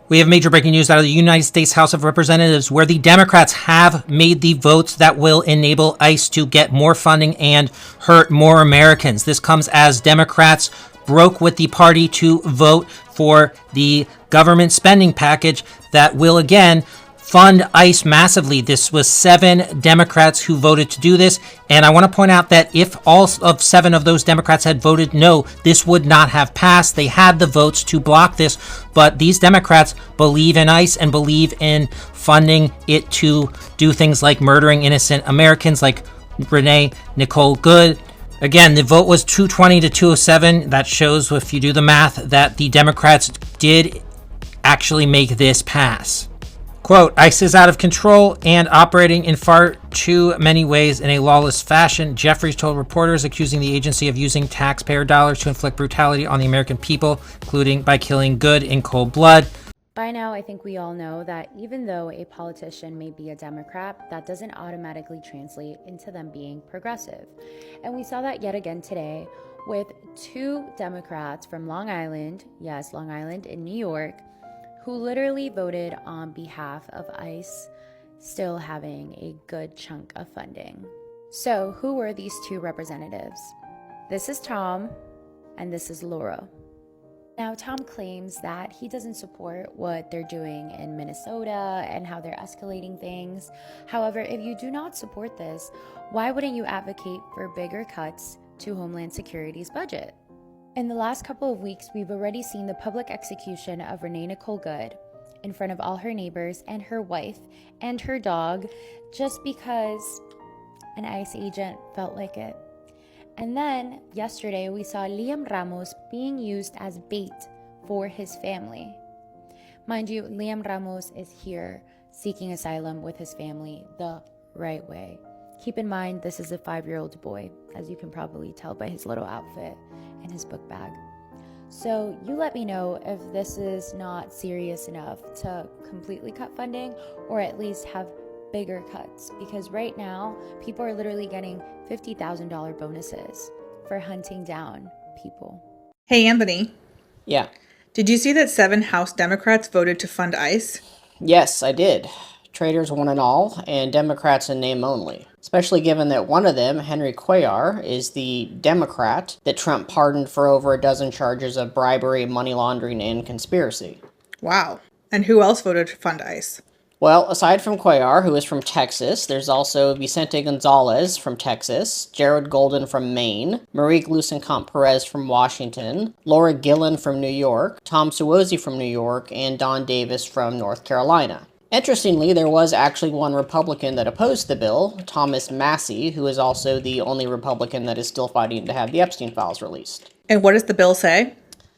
We have major breaking news out of the United States House of Representatives, where the Democrats have made the votes that will enable ICE to get more funding and hurt more Americans. This comes as Democrats broke with the party to vote for the government spending package that will again fund ICE massively. This was 7 Democrats who voted to do this. And I want to point out that if all of 7 of those Democrats had voted no, this would not have passed. They had the votes to block this. But these Democrats believe in ICE and believe in funding it to do things like murdering innocent Americans like Renee Nicole Good. Again, the vote was 220 to 207. That shows, if you do the math, that the Democrats did actually make this pass. Quote, ICE is out of control and operating in far too many ways in a lawless fashion, Jeffries told reporters, accusing the agency of using taxpayer dollars to inflict brutality on the American people, including by killing Good in cold blood. By now, I think we all know that even though a politician may be a Democrat, that doesn't automatically translate into them being progressive. And we saw that yet again today with 2 Democrats from Long Island, yes, Long Island in New York, who literally voted on behalf of ICE still having a good chunk of funding. So who were these 2 representatives? This is Tom, and this is Laura. Now, Tom claims that he doesn't support what they're doing in Minnesota and how they're escalating things. However, if you do not support this, why wouldn't you advocate for bigger cuts to Homeland Security's budget? In the last couple of weeks, we've already seen the public execution of Renee Nicole Good in front of all her neighbors and her wife and her dog just because an ICE agent felt like it. And then yesterday, we saw Liam Ramos being used as bait for his family. Mind you, Liam Ramos is here seeking asylum with his family the right way. Keep in mind, this is a 5-year-old boy, as you can probably tell by his little outfit and his book bag. So you let me know if this is not serious enough to completely cut funding or at least have bigger cuts, because right now people are literally getting $50,000 bonuses for hunting down people. Hey, Anthony. Yeah. Did you see that 7 House Democrats voted to fund ICE? Yes, I did. Traitors one and all, and Democrats in name only. Especially given that one of them, Henry Cuellar, is the Democrat that Trump pardoned for over a dozen charges of bribery, money laundering, and conspiracy. Wow. And who else voted to fund ICE? Well, aside from Cuellar, who is from Texas, there's also Vicente Gonzalez from Texas, Jared Golden from Maine, Marie Gluesenkamp Perez from Washington, Laura Gillen from New York, Tom Suozzi from New York, and Don Davis from North Carolina. Interestingly, there was actually one Republican that opposed the bill, Thomas Massie, who is also the only Republican that is still fighting to have the Epstein files released. And what does the bill say?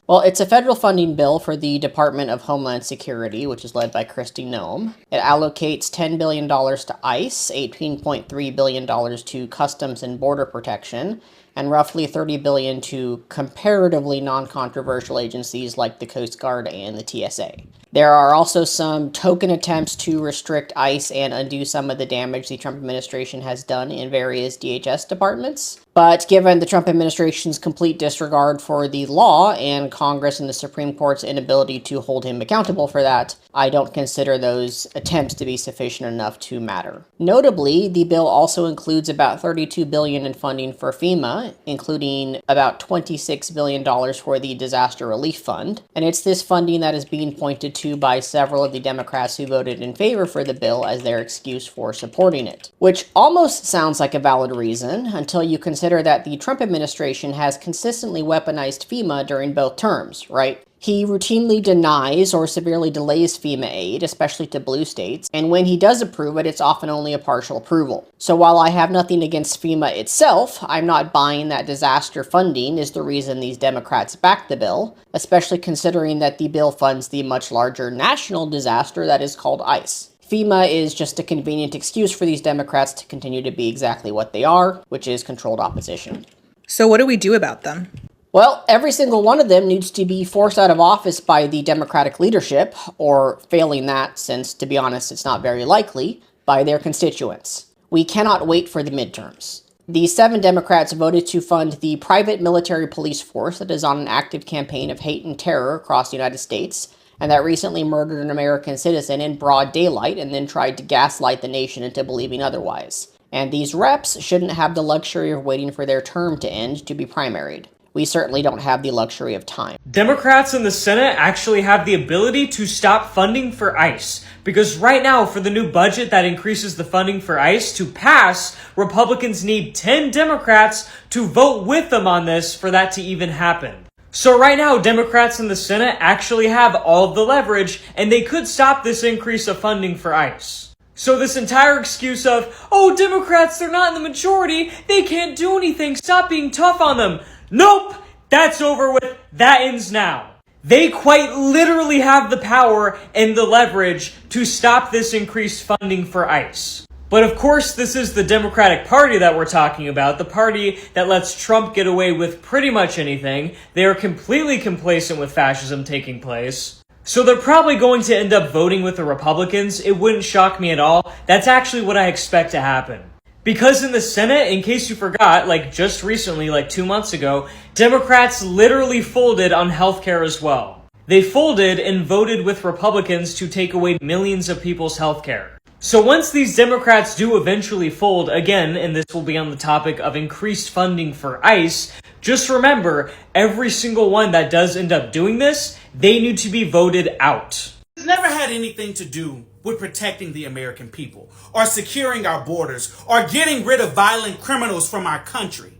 Well, it's a federal funding bill for the Department of Homeland Security, which is led by Kristi Noem. It allocates $10 billion to ICE, $18.3 billion to Customs and Border Protection, and roughly $30 billion to comparatively non-controversial agencies like the Coast Guard and the TSA. There are also some token attempts to restrict ICE and undo some of the damage the Trump administration has done in various DHS departments. But given the Trump administration's complete disregard for the law and Congress and the Supreme Court's inability to hold him accountable for that, I don't consider those attempts to be sufficient enough to matter. Notably, the bill also includes about $32 billion in funding for FEMA, including about $26 billion for the Disaster Relief Fund. And it's this funding that is being pointed to by several of the Democrats who voted in favor for the bill as their excuse for supporting it. Which almost sounds like a valid reason until you consider that the Trump administration has consistently weaponized FEMA during both terms, right? He routinely denies or severely delays FEMA aid, especially to blue states, and when he does approve it, it's often only a partial approval. So while I have nothing against FEMA itself, I'm not buying that disaster funding is the reason these Democrats backed the bill, especially considering that the bill funds the much larger national disaster that is called ICE. FEMA is just a convenient excuse for these Democrats to continue to be exactly what they are, which is controlled opposition. So what do we do about them? Well, every single one of them needs to be forced out of office by the Democratic leadership, or failing that, since, to be honest, it's not very likely, by their constituents. We cannot wait for the midterms. The 7 Democrats voted to fund the private military police force that is on an active campaign of hate and terror across the United States, and that recently murdered an American citizen in broad daylight and then tried to gaslight the nation into believing otherwise. And these reps shouldn't have the luxury of waiting for their term to end to be primaried. We certainly don't have the luxury of time. Democrats in the Senate actually have the ability to stop funding for ICE, because right now, for the new budget that increases the funding for ICE to pass, Republicans need 10 Democrats to vote with them on this for that to even happen. So right now, Democrats in the Senate actually have all of the leverage, and they could stop this increase of funding for ICE. So this entire excuse of, oh, Democrats, they're not in the majority, they can't do anything, stop being tough on them. Nope, that's over with, that ends now. They quite literally have the power and the leverage to stop this increased funding for ICE. But of course, this is the Democratic Party that we're talking about, the party that lets Trump get away with pretty much anything. They are completely complacent with fascism taking place. So they're probably going to end up voting with the Republicans. It wouldn't shock me at all. That's actually what I expect to happen. Because in the Senate, in case you forgot, like just recently, like 2 months ago, Democrats literally folded on healthcare as well. They folded and voted with Republicans to take away millions of people's healthcare. So once these Democrats do eventually fold, again, and this will be on the topic of increased funding for ICE, just remember, every single one that does end up doing this, they need to be voted out. It's never had anything to do with protecting the American people, or securing our borders, or getting rid of violent criminals from our country.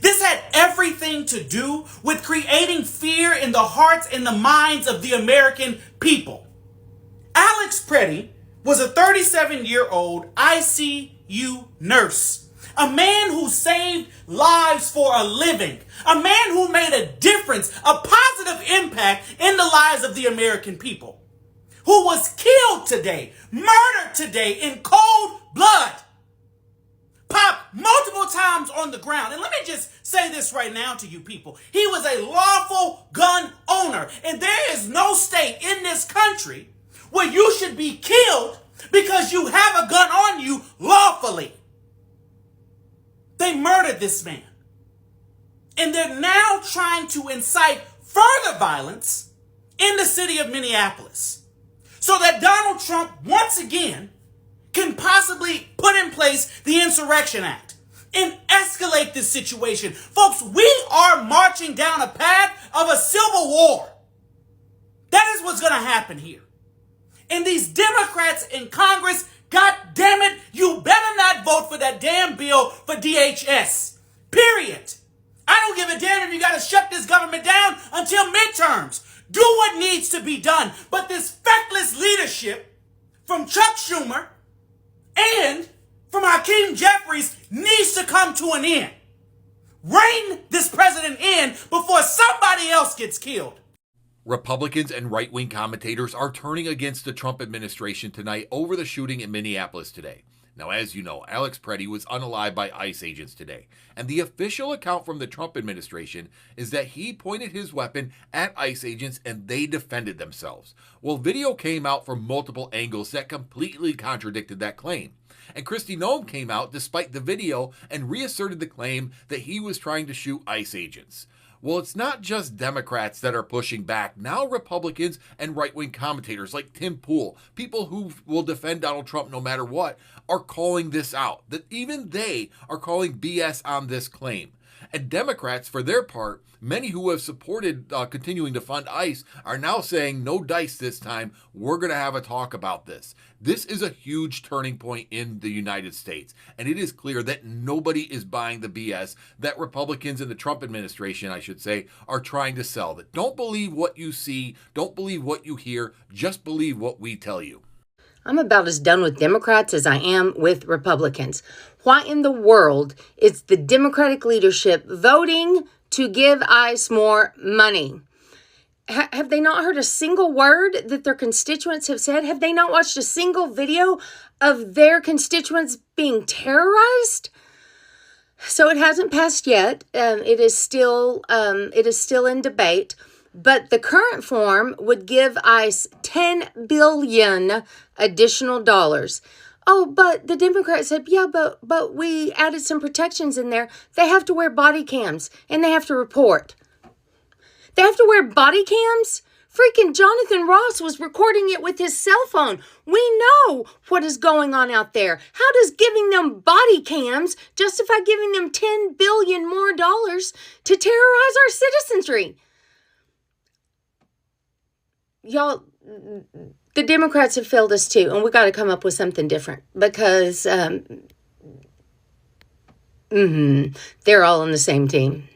This had everything to do with creating fear in the hearts and the minds of the American people. Alex Preddy was a 37-year-old ICU nurse, a man who saved lives for a living, a man who made a difference, a positive impact in the lives of the American people, who was killed today, murdered today in cold blood, popped multiple times on the ground. And let me just say this right now to you people. He was a lawful gun owner, and there is no state in this country where you should be killed because you have a gun on you lawfully. They murdered this man. And they're now trying to incite further violence in the city of Minneapolis, so that Donald Trump once again can possibly put in place the Insurrection Act and escalate this situation. Folks, we are marching down a path of a civil war. That is what's going to happen here. And these Democrats in Congress, God damn it, you better not vote for that damn bill for DHS. Period. I don't give a damn if you got to shut this government down until midterms. Do what needs to be done. But this feckless leadership from Chuck Schumer and from Hakeem Jeffries needs to come to an end. Rein this president in before somebody else gets killed. Republicans and right-wing commentators are turning against the Trump administration tonight over the shooting in Minneapolis today. Now, as you know, Alex Preddy was unalived by ICE agents today, and the official account from the Trump administration is that he pointed his weapon at ICE agents and they defended themselves. Well, video came out from multiple angles that completely contradicted that claim. And Kristi Noem came out despite the video and reasserted the claim that he was trying to shoot ICE agents. Well, it's not just Democrats that are pushing back. Now Republicans and right-wing commentators like Tim Pool, people who will defend Donald Trump no matter what, are calling this out. That even they are calling BS on this claim. And Democrats, for their part, many who have supported continuing to fund ICE are now saying, no dice this time, we're going to have a talk about this. This is a huge turning point in the United States, and it is clear that nobody is buying the BS that Republicans in the Trump administration, I should say, are trying to sell. That don't believe what you see, don't believe what you hear, just believe what we tell you. I'm about as done with Democrats as I am with Republicans. Why in the world is the Democratic leadership voting to give ICE more money? Have they not heard a single word that their constituents have said? Have they not watched a single video of their constituents being terrorized? So it hasn't passed yet. It is still in debate. But the current form would give ICE $10 billion additional dollars. Oh, but the Democrats said, yeah, but we added some protections in there. They have to wear body cams and they have to report. They have to wear body cams Freaking Jonathan Ross was recording it with his cell phone. We know what is going on out there. How does giving them body cams justify giving them $10 billion more dollars to terrorize our citizenry? Y'all, the Democrats have failed us too, and we got to come up with something different because they're all on the same team.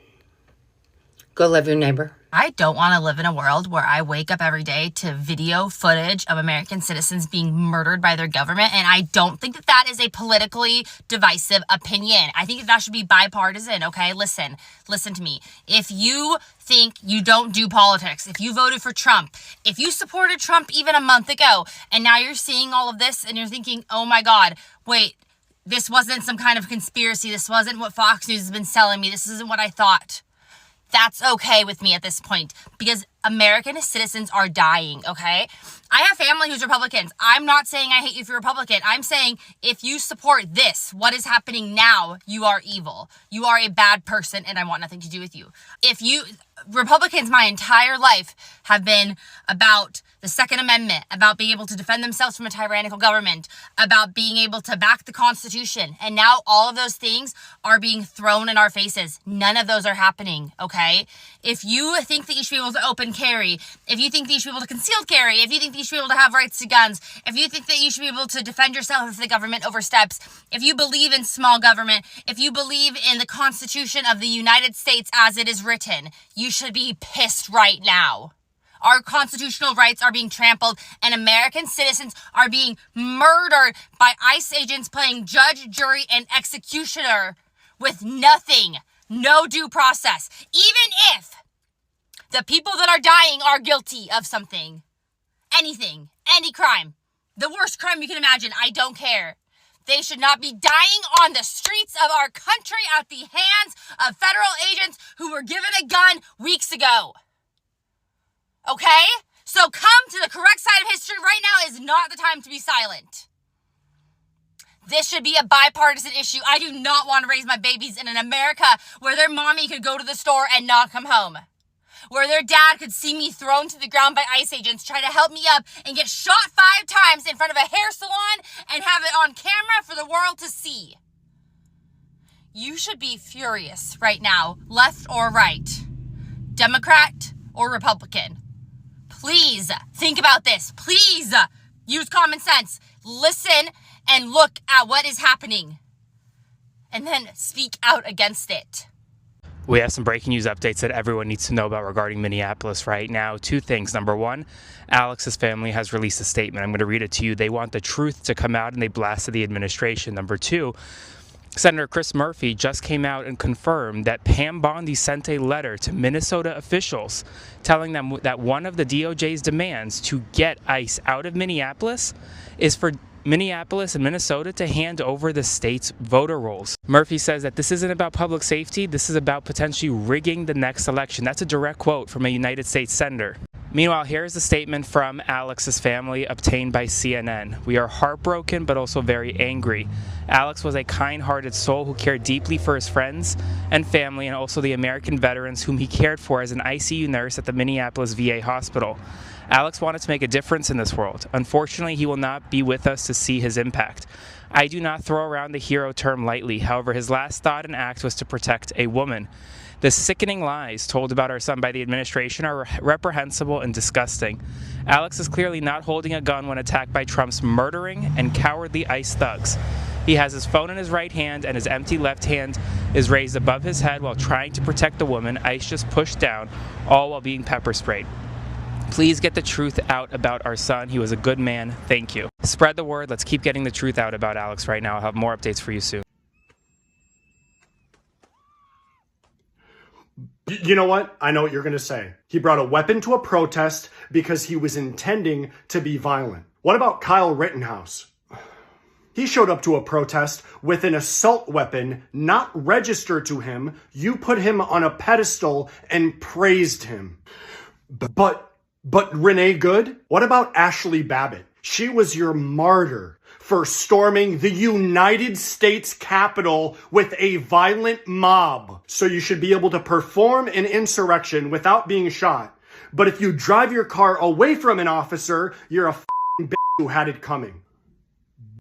Go love your neighbor. I don't want to live in a world where I wake up every day to video footage of American citizens being murdered by their government. And I don't think that that is a politically divisive opinion. I think that should be bipartisan. Okay, listen to me. If you think you don't do politics, if you voted for Trump, if you supported Trump even a month ago, and now you're seeing all of this and you're thinking, oh my God, wait, this wasn't some kind of conspiracy. This wasn't what Fox News has been selling me. This isn't what I thought. That's okay with me at this point because American citizens are dying, okay? I have family who's Republicans. I'm not saying I hate you if you're Republican. I'm saying if you support this, what is happening now, you are evil. You are a bad person and I want nothing to do with you. Republicans my entire life have been about the Second Amendment, about being able to defend themselves from a tyrannical government, about being able to back the Constitution. And now all of those things are being thrown in our faces. None of those are happening, okay? If you think that you should be able to open carry, if you think that you should be able to concealed carry, if you think that you should be able to have rights to guns, if you think that you should be able to defend yourself if the government oversteps, if you believe in small government, if you believe in the Constitution of the United States as it is written, you should be pissed right now. Our constitutional rights are being trampled and American citizens are being murdered by ICE agents playing judge, jury, and executioner with nothing, no due process. Even if the people that are dying are guilty of something, anything, any crime, the worst crime you can imagine, I don't care. They should not be dying on the streets of our country at the hands of federal agents who were given a gun weeks ago. Okay? So come to the correct side of history. Right now is not the time to be silent. This should be a bipartisan issue. I do not want to raise my babies in an America where their mommy could go to the store and not come home. Where their dad could see me thrown to the ground by ICE agents, try to help me up, and get shot 5 times in front of a hair salon and have it on camera for the world to see. You should be furious right now, left or right, Democrat or Republican. Please think about this. Please use common sense. Listen and look at what is happening. And then speak out against it. We have some breaking news updates that everyone needs to know about regarding Minneapolis right now. 2 things. Number 1, Alex's family has released a statement. I'm going to read it to you. They want the truth to come out and they blasted the administration. Number 2, Senator Chris Murphy just came out and confirmed that Pam Bondi sent a letter to Minnesota officials telling them that one of the DOJ's demands to get ICE out of Minneapolis is for Minneapolis and Minnesota to hand over the state's voter rolls. Murphy says that this isn't about public safety, this is about potentially rigging the next election. That's a direct quote from a United States senator. Meanwhile, here's a statement from Alex's family obtained by CNN. We are heartbroken but also very angry. Alex was a kind-hearted soul who cared deeply for his friends and family and also the American veterans whom he cared for as an ICU nurse at the Minneapolis VA hospital. Alex wanted to make a difference in this world. Unfortunately, he will not be with us to see his impact. I do not throw around the hero term lightly. However, his last thought and act was to protect a woman. The sickening lies told about our son by the administration are reprehensible and disgusting. Alex is clearly not holding a gun when attacked by Trump's murdering and cowardly ICE thugs. He has his phone in his right hand and his empty left hand is raised above his head while trying to protect the woman ICE just pushed down, all while being pepper sprayed. Please get the truth out about our son. He was a good man. Thank you. Spread the word. Let's keep getting the truth out about Alex right now. I'll have more updates for you soon. You know what? I know what you're going to say. He brought a weapon to a protest because he was intending to be violent. What about Kyle Rittenhouse? He showed up to a protest with an assault weapon not registered to him. You put him on a pedestal and praised him. But Renee Good? What about Ashley Babbitt? She was your martyr for storming the United States Capitol with a violent mob. So you should be able to perform an insurrection without being shot. But if you drive your car away from an officer, you're a f***ing bitch who had it coming.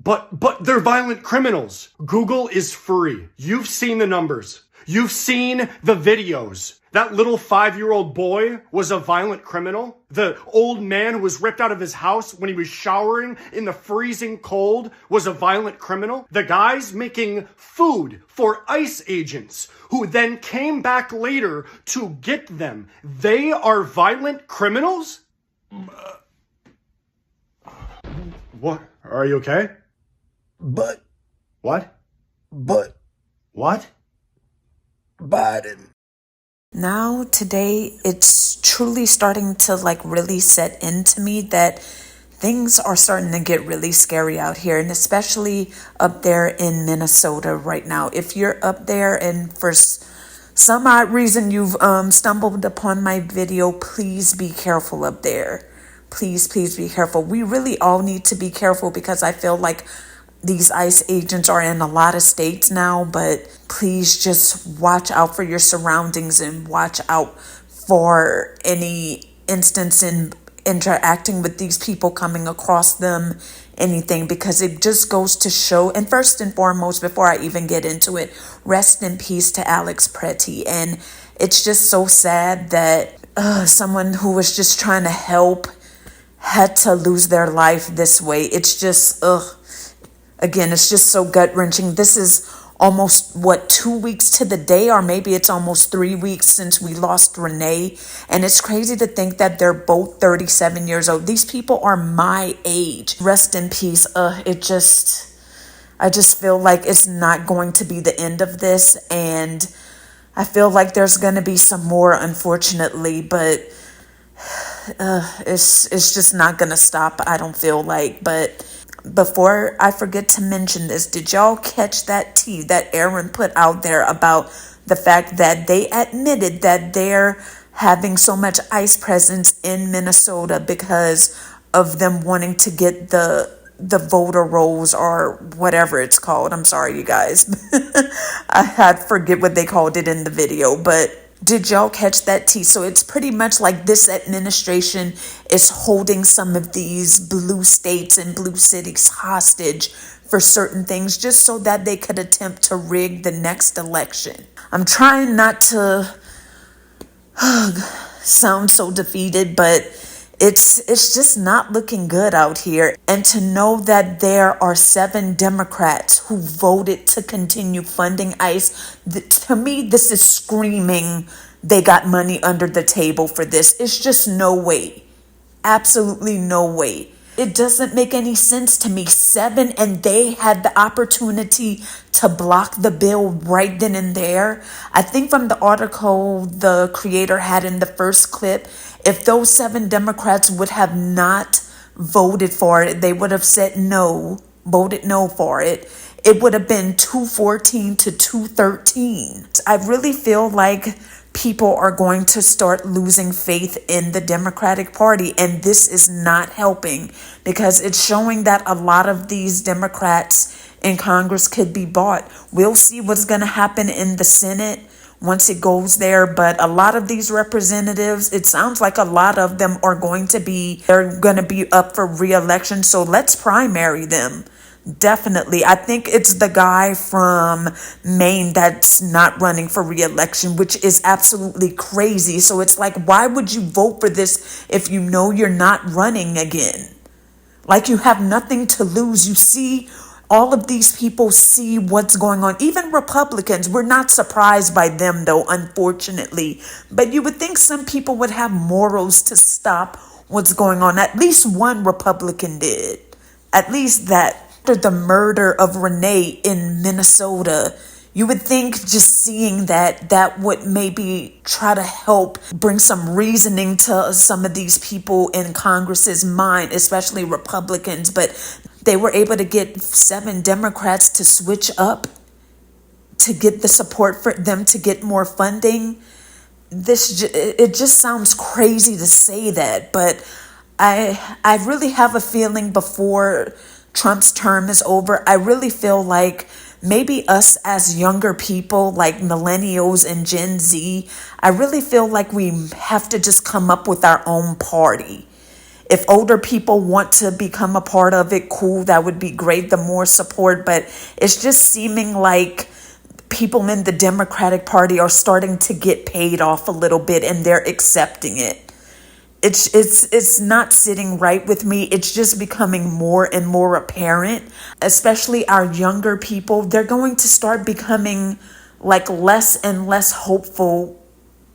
But they're violent criminals. Google is free. You've seen the numbers. You've seen the videos. That little 5-year-old boy was a violent criminal. The old man who was ripped out of his house when he was showering in the freezing cold was a violent criminal. The guys making food for ICE agents who then came back later to get them, they are violent criminals? What? Are you okay? But What? Biden. Now, today, it's truly starting to really set into me that things are starting to get really scary out here, and especially up there in Minnesota right now. If you're up there and for some odd reason you've stumbled upon my video, please be careful up there. Please be careful. We really all need to be careful because I feel like these ICE agents are in a lot of states now, but please just watch out for your surroundings and watch out for any instance in interacting with these people, coming across them, anything, because it just goes to show. And first and foremost, before I even get into it, rest in peace to Alex Pretty. And it's just so sad that someone who was just trying to help had to lose their life this way. It's just, again, it's just so gut-wrenching. This is almost, 2 weeks to the day, or maybe it's almost 3 weeks since we lost Renee. And it's crazy to think that they're both 37 years old. These people are my age. Rest in peace. I just feel like it's not going to be the end of this. And I feel like there's going to be some more, unfortunately, but it's just not going to stop, I don't feel like. But before I forget to mention this, did y'all catch that tea that Aaron put out there about the fact that they admitted that they're having so much ICE presence in Minnesota because of them wanting to get the voter rolls or whatever it's called? I'm sorry, you guys. I forget what they called it in the video, but did y'all catch that tea? So it's pretty much like this administration is holding some of these blue states and blue cities hostage for certain things just so that they could attempt to rig the next election. I'm trying not to sound so defeated, but it's just not looking good out here. And to know that there are 7 Democrats who voted to continue funding ICE, to me, this is screaming they got money under the table for this. It's just no way. Absolutely no way. It doesn't make any sense to me. 7, and they had the opportunity to block the bill right then and there. I think from the article the creator had in the first clip, if those 7 Democrats would have not voted for it, they would have said no, voted no for it, it would have been 214 to 213. I really feel like people are going to start losing faith in the Democratic Party, and this is not helping because it's showing that a lot of these Democrats in Congress could be bought. We'll see what's going to happen in the Senate once it goes there, but a lot of these representatives, it sounds like a lot of them are going to be up for re-election, so let's primary them. Definitely. I think it's the guy from Maine that's not running for re-election, which is absolutely crazy. So it's like, why would you vote for this if you know you're not running again? Like, you have nothing to lose. You see, all of these people see what's going on. Even Republicans, we're not surprised by them, though, unfortunately. But you would think some people would have morals to stop what's going on. At least one Republican did. At least that. After the murder of Renee in Minnesota, you would think just seeing that would maybe try to help bring some reasoning to some of these people in Congress's mind, especially Republicans. But they were able to get 7 Democrats to switch up to get the support for them to get more funding. It just sounds crazy to say that, but I really have a feeling before Trump's term is over, I really feel like maybe us as younger people, like millennials and Gen Z, I really feel like we have to just come up with our own party. If older people want to become a part of it, cool, that would be great, the more support. But it's just seeming like people in the Democratic Party are starting to get paid off a little bit and they're accepting it. It's not sitting right with me. It's just becoming more and more apparent, especially our younger people. They're going to start becoming like less and less hopeful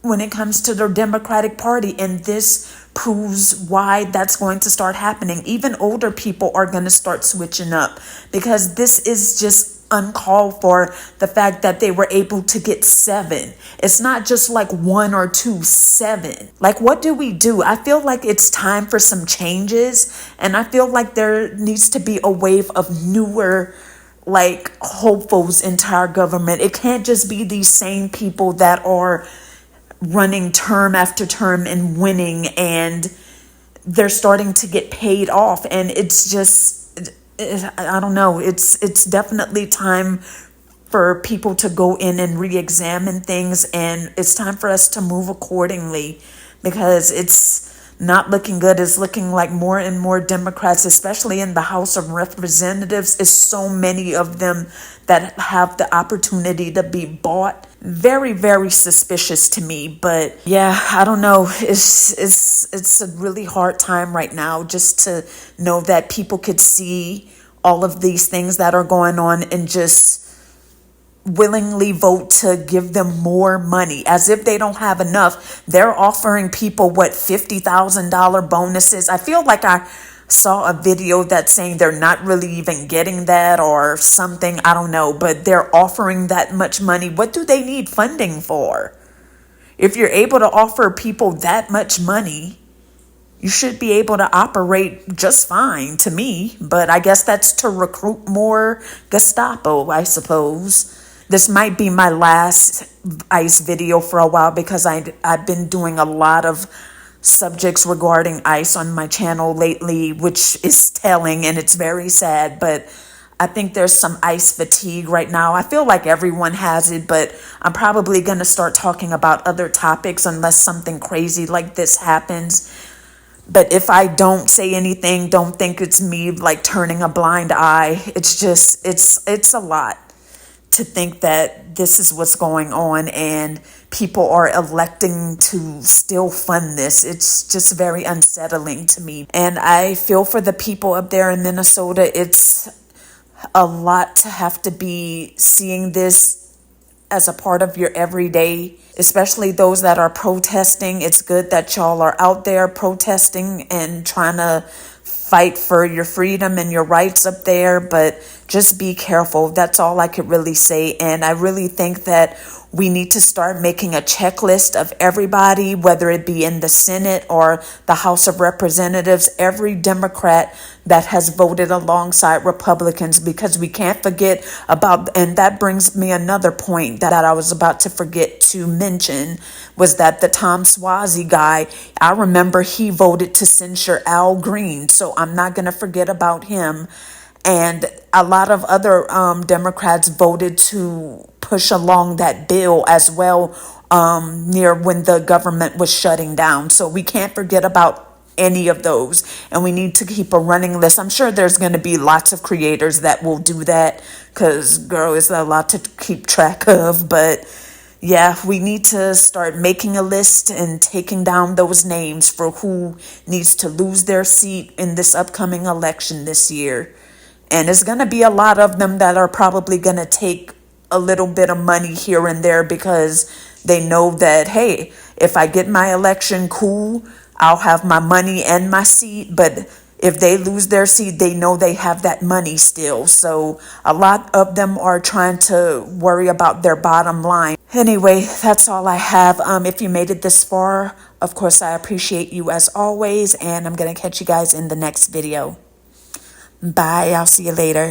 when it comes to the Democratic Party. And this proves why that's going to start happening. Even older people are going to start switching up because this is just uncalled for, the fact that they were able to get 7. It's not just like 1 or 2, 7. Like, what do we do? I feel like it's time for some changes, and I feel like there needs to be a wave of newer, like, hopefuls into our government. It can't just be these same people that are running term after term and winning, and they're starting to get paid off. And it's just, I don't know. It's definitely time for people to go in and re-examine things, and it's time for us to move accordingly because it's not looking good. It's looking like more and more Democrats, especially in the House of Representatives, is so many of them that have the opportunity to be bought. Very, very suspicious to me. But yeah, I don't know. It's a really hard time right now just to know that people could see all of these things that are going on and just willingly vote to give them more money as if they don't have enough. They're offering people $50,000 bonuses. I feel like I saw a video that's saying they're not really even getting that or something. I don't know, but they're offering that much money. What do they need funding for? If you're able to offer people that much money, you should be able to operate just fine to me. But I guess that's to recruit more Gestapo, I suppose. This might be my last ICE video for a while because I've been doing a lot of subjects regarding ICE on my channel lately, which is telling, and it's very sad. But I think there's some ICE fatigue right now. I feel like everyone has it, but I'm probably going to start talking about other topics unless something crazy like this happens. But if I don't say anything, don't think it's me like turning a blind eye. It's just, it's a lot to think that this is what's going on and people are electing to still fund this. It's just very unsettling to me. And I feel for the people up there in Minnesota. It's a lot to have to be seeing this as a part of your everyday, especially those that are protesting. It's good that y'all are out there protesting and trying to fight for your freedom and your rights up there, but just be careful. That's all I could really say. And I really think that we need to start making a checklist of everybody, whether it be in the Senate or the House of Representatives, every Democrat that has voted alongside Republicans, because we can't forget about, and that brings me another point that I was about to forget to mention, was that the Tom Suozzi guy, I remember he voted to censure Al Green, so I'm not going to forget about him. And a lot of other Democrats voted to push along that bill as well near when the government was shutting down. So we can't forget about any of those. And we need to keep a running list. I'm sure there's going to be lots of creators that will do that because, girl, it's a lot to keep track of. But yeah, we need to start making a list and taking down those names for who needs to lose their seat in this upcoming election this year. And it's going to be a lot of them that are probably going to take a little bit of money here and there because they know that, hey, if I get my election, cool, I'll have my money and my seat. But if they lose their seat, they know they have that money still. So a lot of them are trying to worry about their bottom line. Anyway, that's all I have. If you made it this far, of course, I appreciate you as always. And I'm going to catch you guys in the next video. Bye. I'll see you later.